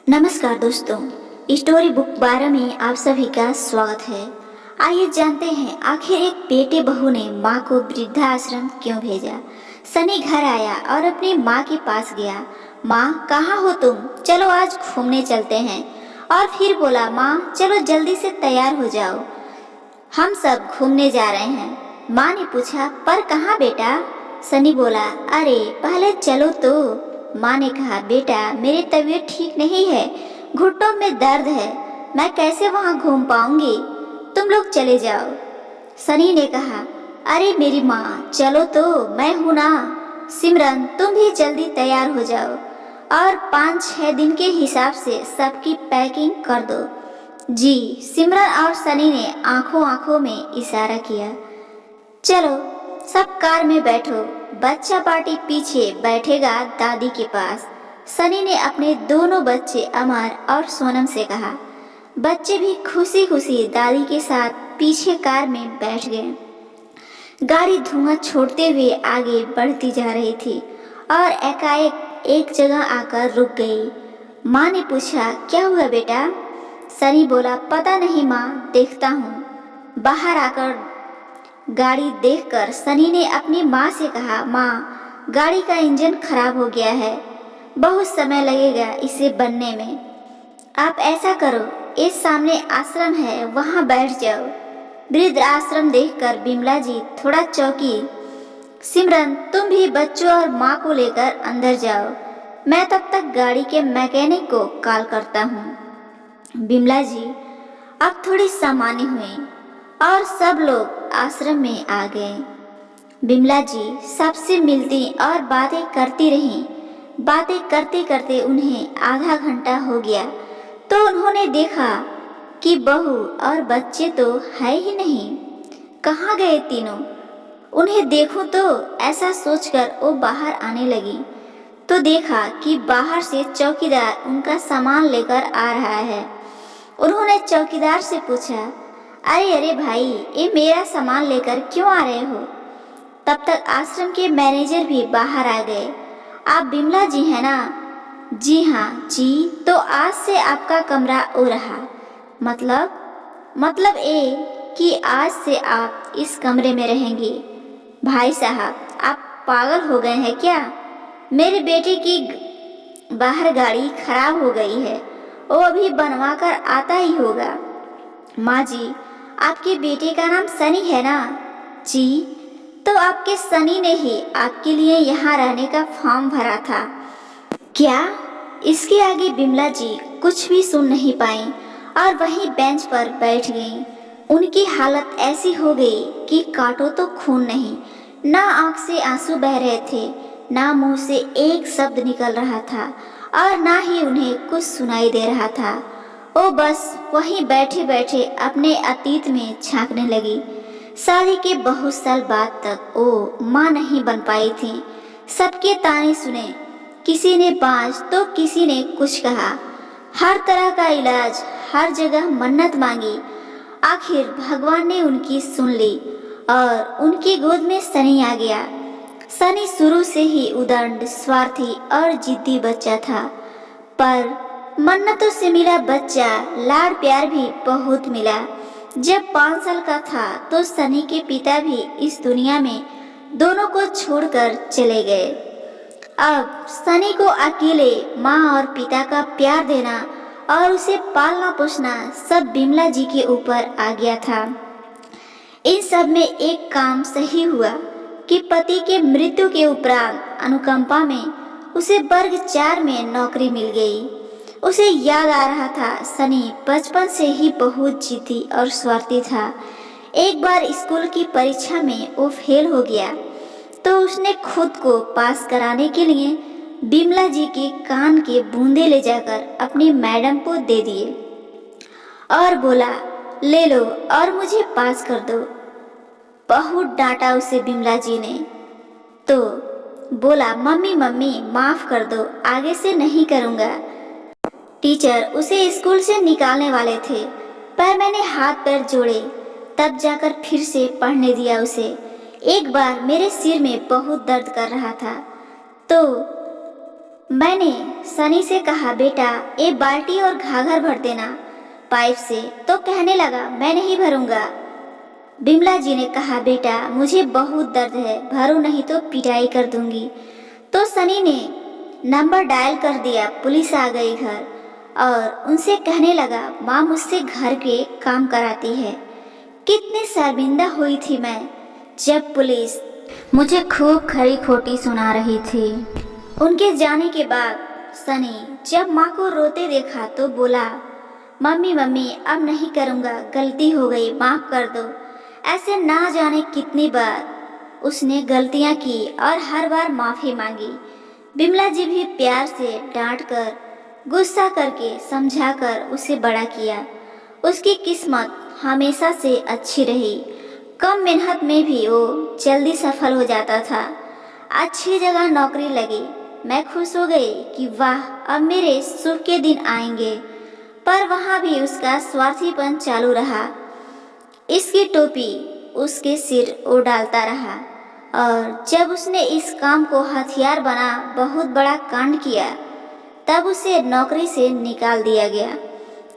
नमस्कार दोस्तों, story book 12 में आप सभी का स्वागत है। आइए जानते हैं आखिर एक बेटे बहू ने माँ को वृद्धाश्रम क्यों भेजा। सनी घर आया और अपनी माँ के पास गया। माँ, कहाँ हो तुम? चलो आज घूमने चलते हैं। और फिर बोला, माँ चलो जल्दी से तैयार हो जाओ, हम सब घूमने जा रहे हैं। माँ ने पूछा, पर कहाँ बेटा? सनी बोला, अरे पहले चलो तो। माँ ने कहा, बेटा मेरी तबीयत ठीक नहीं है, घुटनों में दर्द है, मैं कैसे वहाँ घूम पाऊंगी, तुम लोग चले जाओ। सनी ने कहा, अरे मेरी माँ चलो तो, मैं हूँ ना। सिमरन तुम भी जल्दी तैयार हो जाओ और 5-6 दिन के हिसाब से सबकी पैकिंग कर दो। जी। सिमरन और सनी ने आंखों आंखों में इशारा किया। चलो सब कार में बैठो, बच्चा पार्टी पीछे बैठेगा दादी के पास। सनी ने अपने दोनों बच्चे अमर और सोनम से कहा। बच्चे भी खुशी खुशी दादी के साथ पीछे कार में बैठ गए। गाड़ी धुआं छोड़ते हुए आगे बढ़ती जा रही थी और एकाएक एक जगह आकर रुक गई। माँ ने पूछा, क्या हुआ बेटा? सनी बोला, पता नहीं माँ, देखता हूँ। बाहर आकर गाड़ी देखकर सनी ने अपनी माँ से कहा, माँ गाड़ी का इंजन खराब हो गया है, बहुत समय लगेगा इसे बनने में। आप ऐसा करो, इस सामने आश्रम है, वहाँ बैठ जाओ। वृद्ध आश्रम देखकर बिमला जी थोड़ा चौंकी। सिमरन तुम भी बच्चों और माँ को लेकर अंदर जाओ, मैं तब तक गाड़ी के मैकेनिक को कॉल करता हूँ। बिमला जी अब थोड़ी सामान्य हुई और सब लोग आश्रम में आ गए। बिमला जी सबसे मिलती और बातें करती रहीं। बातें करते करते उन्हें आधा घंटा हो गया तो उन्होंने देखा कि बहू और बच्चे तो है ही नहीं। कहाँ गए तीनों? उन्हें देखूं तो ऐसा सोचकर वो बाहर आने लगी तो देखा कि बाहर से चौकीदार उनका सामान लेकर आ रहा है। उन्होंने चौकीदार से पूछा, अरे अरे भाई, ये मेरा सामान लेकर क्यों आ रहे हो? तब तक आश्रम के मैनेजर भी बाहर आ गए। आप बिमला जी हैं ना? जी हाँ जी। तो आज से आपका कमरा ओ रहा। मतलब ये कि आज से आप इस कमरे में रहेंगी। भाई साहब, आप पागल हो गए हैं क्या? मेरे बेटे की बाहर गाड़ी खराब हो गई है, वो अभी बनवा कर आता ही होगा। माँ जी, आपके बेटे का नाम सनी है ना? जी। तो आपके सनी ने ही आपके लिए यहाँ रहने का फॉर्म भरा था क्या? इसके आगे बिमला जी कुछ भी सुन नहीं पाई और वहीं बेंच पर बैठ गईं। उनकी हालत ऐसी हो गई कि काटो तो खून नहीं, ना आंख से आंसू बह रहे थे, ना मुंह से एक शब्द निकल रहा था और ना ही उन्हें कुछ सुनाई दे रहा था। वो बस वहीं बैठे बैठे अपने अतीत में झांकने लगी। शादी के बहुत साल बाद तक वो माँ नहीं बन पाई थी। सबके ताने सुने, किसी ने 5 तो किसी ने कुछ कहा, हर तरह का इलाज, हर जगह मन्नत मांगी। आखिर भगवान ने उनकी सुन ली और उनकी गोद में सनी आ गया। सनी शुरू से ही उदंड, स्वार्थी और जिद्दी बच्चा था, पर मन्नतों से मिला बच्चा लाड़ प्यार भी बहुत मिला। जब 5 साल का था तो सनी के पिता भी इस दुनिया में दोनों को छोड़कर चले गए। अब सनी को अकेले माँ और पिता का प्यार देना और उसे पालना पोसना सब बिमला जी के ऊपर आ गया था। इन सब में एक काम सही हुआ कि पति के मृत्यु के उपरांत अनुकंपा में उसे वर्ग 4 में नौकरी मिल गई। उसे याद आ रहा था, सनी बचपन से ही बहुत जिद्दी और स्वार्थी था। एक बार स्कूल की परीक्षा में वो फेल हो गया तो उसने खुद को पास कराने के लिए बिमला जी के कान के बूंदे ले जाकर अपनी मैडम को दे दिए और बोला, ले लो और मुझे पास कर दो। बहुत डांटा उसे बिमला जी ने तो बोला, मम्मी मम्मी माफ कर दो, आगे से नहीं करूँगा। टीचर उसे स्कूल से निकालने वाले थे, पर मैंने हाथ पैर जोड़े, तब जाकर फिर से पढ़ने दिया उसे। एक बार मेरे सिर में बहुत दर्द कर रहा था तो मैंने सनी से कहा, बेटा एक बाल्टी और घाघर भर देना पाइप से, तो कहने लगा मैं नहीं भरूंगा। बिमला जी ने कहा, बेटा मुझे बहुत दर्द है, भरो नहीं तो पिटाई कर दूंगी। तो सनी ने नंबर डायल कर दिया। पुलिस आ गई घर और उनसे कहने लगा, माँ मुझसे घर के काम कराती है। कितनी शर्मिंदा हुई थी मैं जब पुलिस मुझे खूब खरी खोटी सुना रही थी। उनके जाने के बाद सनी जब माँ को रोते देखा तो बोला, मम्मी मम्मी अब नहीं करूँगा, गलती हो गई, माफ़ कर दो। ऐसे ना जाने कितनी बार उसने गलतियाँ की और हर बार माफ़ी मांगी। बिमला जी भी प्यार से डांट कर, गुस्सा करके, समझाकर उसे बड़ा किया। उसकी किस्मत हमेशा से अच्छी रही। कम मेहनत में भी वो जल्दी सफल हो जाता था। अच्छी जगह नौकरी लगी। मैं खुश हो गई कि वाह, अब मेरे सुख के दिन आएंगे। पर वहाँ भी उसका स्वार्थीपन चालू रहा। इसकी टोपी उसके सिर ओ डालता रहा और जब उसने इस काम को हथियार बना बहुत बड़ा कांड किया, तब उसे नौकरी से निकाल दिया गया।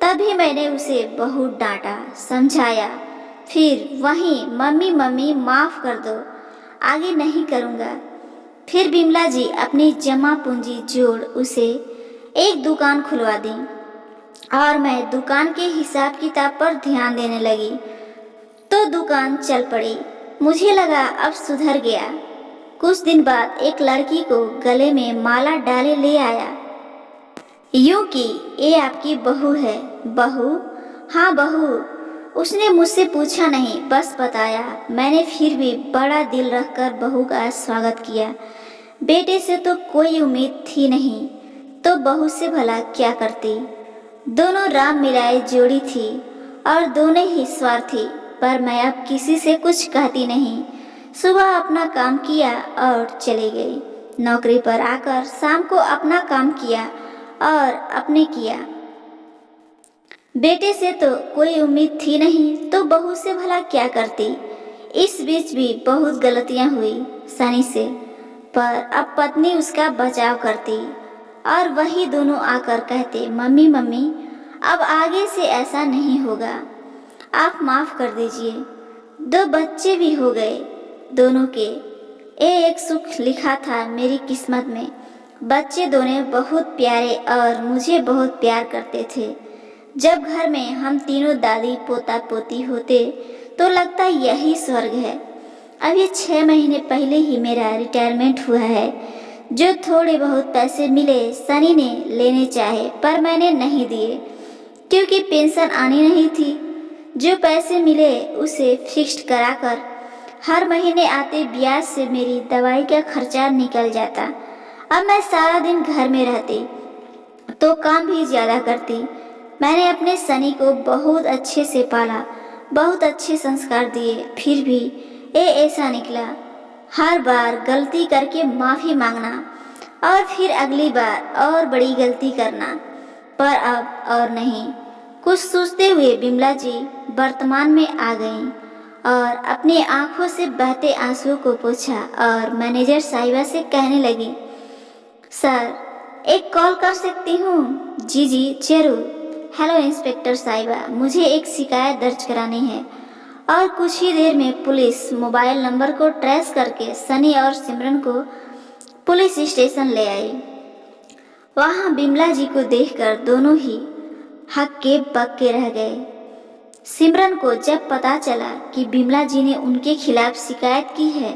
तभी मैंने उसे बहुत डांटा, समझाया, फिर वहीं मम्मी मम्मी माफ़ कर दो, आगे नहीं करूँगा। फिर बिमला जी अपनी जमा पूंजी जोड़ उसे एक दुकान खुलवा दी और मैं दुकान के हिसाब किताब पर ध्यान देने लगी। तो दुकान चल पड़ी। मुझे लगा अब सुधर गया। कुछ दिन बाद एक लड़की को गले में माला डाले ले आया, यूं कि ये आपकी बहू है। बहू? हाँ बहू। उसने मुझसे पूछा नहीं, बस बताया। मैंने फिर भी बड़ा दिल रखकर बहू का स्वागत किया। बेटे से तो कोई उम्मीद थी नहीं, तो बहू से भला क्या करती। दोनों राम मिलाए जोड़ी थी और दोनों ही स्वार्थी। पर मैं अब किसी से कुछ कहती नहीं। सुबह अपना काम किया और चली गई। नौकरी पर आकर शाम को अपना काम किया और अपने किया। बेटे से तो कोई उम्मीद थी नहीं, तो बहू से भला क्या करती। इस बीच भी बहुत गलतियां हुई सनी से, पर अब पत्नी उसका बचाव करती और वही दोनों आकर कहते, मम्मी मम्मी अब आगे से ऐसा नहीं होगा, आप माफ़ कर दीजिए। 2 बच्चे भी हो गए दोनों के। एक सुख लिखा था मेरी किस्मत में। बच्चे दोनों बहुत प्यारे और मुझे बहुत प्यार करते थे। जब घर में हम तीनों दादी पोता पोती होते तो लगता यही स्वर्ग है। अभी 6 महीने पहले ही मेरा रिटायरमेंट हुआ है। जो थोड़े बहुत पैसे मिले सनी ने लेने चाहे, पर मैंने नहीं दिए क्योंकि पेंशन आनी नहीं थी। जो पैसे मिले उसे फिक्स्ड कराकर हर महीने आते ब्याज से मेरी दवाई का खर्चा निकल जाता। अब मैं सारा दिन घर में रहती तो काम भी ज़्यादा करती। मैंने अपने सनी को बहुत अच्छे से पाला, बहुत अच्छे संस्कार दिए, फिर भी ये ऐसा निकला। हर बार गलती करके माफ़ी मांगना और फिर अगली बार और बड़ी गलती करना, पर अब और नहीं। कुछ सोचते हुए बिमला जी वर्तमान में आ गईं और अपनी आंखों से बहते आंसुओं को पोंछा और मैनेजर साहिबा से कहने लगी, सर एक कॉल कर सकती हूँ? जी जी जरूर। हेलो इंस्पेक्टर साहिबा, मुझे एक शिकायत दर्ज करानी है। और कुछ ही देर में पुलिस मोबाइल नंबर को ट्रेस करके सनी और सिमरन को पुलिस स्टेशन ले आई। वहाँ बिमला जी को देखकर दोनों ही हक्के बक्के रह गए। सिमरन को जब पता चला कि बिमला जी ने उनके खिलाफ शिकायत की है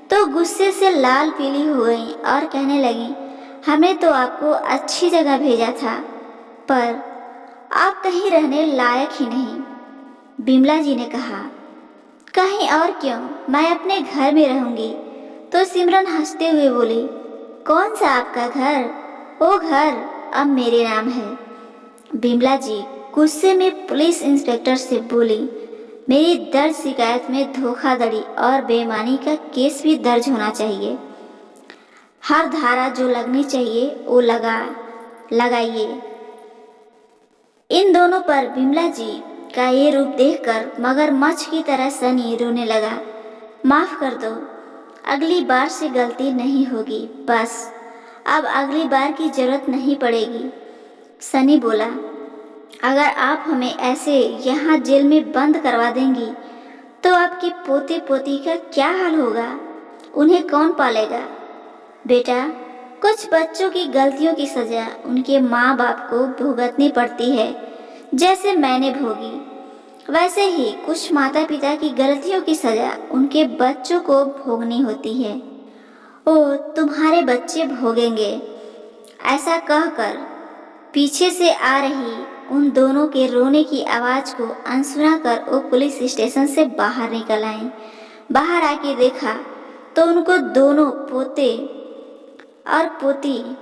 तो गुस्से से लाल पीली हो गई और कहने लगी, हमने तो आपको अच्छी जगह भेजा था, पर आप कहीं रहने लायक ही नहीं। बिमला जी ने कहा, कहीं और क्यों, मैं अपने घर में रहूंगी। तो सिमरन हंसते हुए बोली, कौन सा आपका घर? वो घर अब मेरे नाम है। बिमला जी गुस्से में पुलिस इंस्पेक्टर से बोली, मेरी दर्ज शिकायत में धोखाधड़ी और बेईमानी का केस भी दर्ज होना चाहिए। हर धारा जो लगनी चाहिए वो लगाइए। इन दोनों पर बिमला जी का ये रूप देखकर मगरमच्छ की तरह सनी रोने लगा। माफ़ कर दो, अगली बार से गलती नहीं होगी, बस अब अगली बार की जरूरत नहीं पड़ेगी। सनी बोला, अगर आप हमें ऐसे यहाँ जेल में बंद करवा देंगी तो आपके पोते पोती का क्या हाल होगा? उन्हें कौन पालेगा? बेटा, कुछ बच्चों की गलतियों की सजा उनके माँ बाप को भुगतनी पड़ती है। जैसे मैंने भोगी, वैसे ही कुछ माता पिता की गलतियों की सजा उनके बच्चों को भोगनी होती है। ओ, तुम्हारे बच्चे भोगेंगे। ऐसा कहकर पीछे से आ रही उन दोनों के रोने की आवाज़ को अनसुना कर वो पुलिस स्टेशन से बाहर निकल आए। बाहर आके देखा तो उनको दोनों पोते और पोती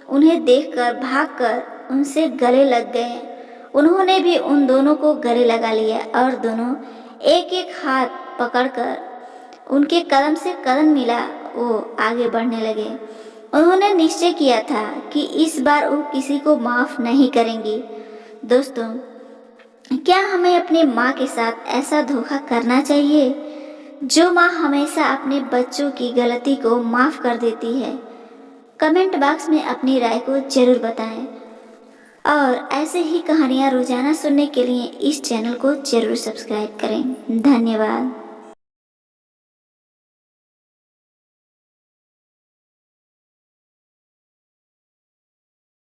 उन्हें देखकर भागकर उनसे गले लग गए। उन्होंने भी उन दोनों को गले लगा लिया और दोनों एक एक हाथ पकड़कर उनके कदम से कदम मिला वो आगे बढ़ने लगे। उन्होंने निश्चय किया था कि इस बार वो किसी को माफ़ नहीं करेंगी। दोस्तों, क्या हमें अपने माँ के साथ ऐसा धोखा करना चाहिए? जो माँ हमेशा अपने बच्चों की गलती को माफ़ कर देती है। कमेंट बॉक्स में अपनी राय को जरूर बताएं और ऐसे ही कहानियाँ रोजाना सुनने के लिए इस चैनल को जरूर सब्सक्राइब करें। धन्यवाद।